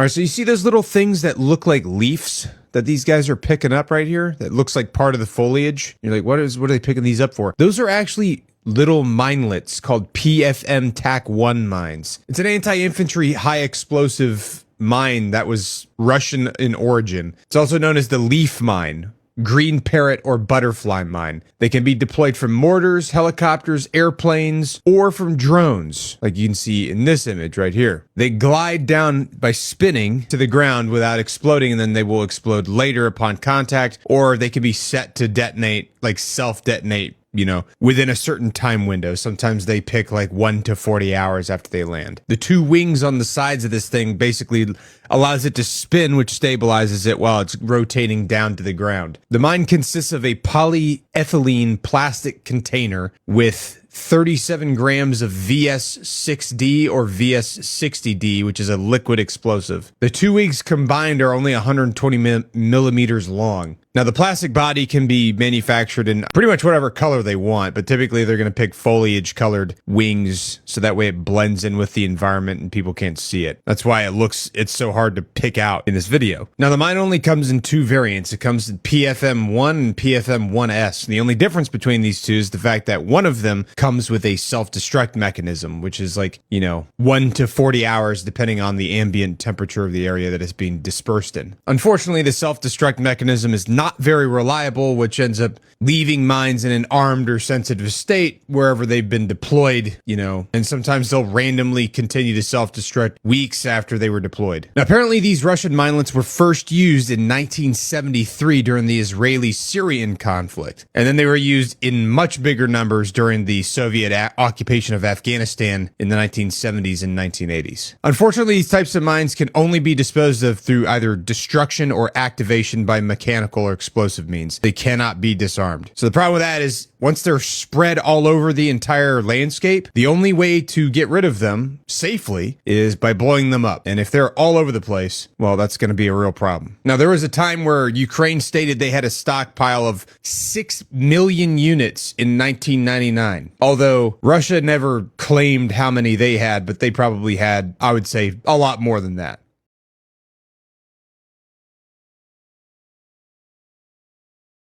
All right, so you see those little things that look like leaves that these guys are picking up right here? That looks like part of the foliage. You're like, what are they picking these up for? Those are actually little minelets called PFM-1 mines. It's an anti-infantry high explosive mine that was Russian in origin. It's also known as the leaf mine, green parrot, or butterfly mine. They can be deployed from mortars, helicopters, airplanes, or from drones, like you can see in this image right here. They glide down by spinning to the ground without exploding, and then they will explode later upon contact, or they can be set to detonate, like self-detonate, you know, within a certain time window. Sometimes they pick like 1 to 40 hours after they land. The two wings on the sides of this thing basically allows it to spin, which stabilizes it while it's rotating down to the ground. The mine consists of a polyethylene plastic container with 37 grams of VS6D or VS60D, which is a liquid explosive. The two wings combined are only 120 millimeters long. Now, the plastic body can be manufactured in pretty much whatever color they want, but typically they're going to pick foliage-colored wings, so that way it blends in with the environment and people can't see it. That's why it's so hard to pick out in this video. Now, the mine only comes in two variants. It comes in PFM-1 and PFM-1S. The only difference between these two is the fact that one of them comes with a self-destruct mechanism, which is like, 1 to 40 hours, depending on the ambient temperature of the area that it's being dispersed in. Unfortunately, the self-destruct mechanism is not very reliable, which ends up leaving mines in an armed or sensitive state wherever they've been deployed, and sometimes they'll randomly continue to self-destruct weeks after they were deployed. Now, apparently these Russian minelets were first used in 1973 during the Israeli-Syrian conflict, and then they were used in much bigger numbers during the Soviet occupation of Afghanistan in the 1970s and 1980s. Unfortunately, these types of mines can only be disposed of through either destruction or activation by mechanical or explosive means. They cannot be disarmed. So the problem with that is once they're spread all over the entire landscape, the only way to get rid of them safely is by blowing them up. And if they're all over the place, well, that's going to be a real problem. Now, there was a time where Ukraine stated they had a stockpile of 6 million units in 1999. Although Russia never claimed how many they had, but they probably had, I would say, a lot more than that.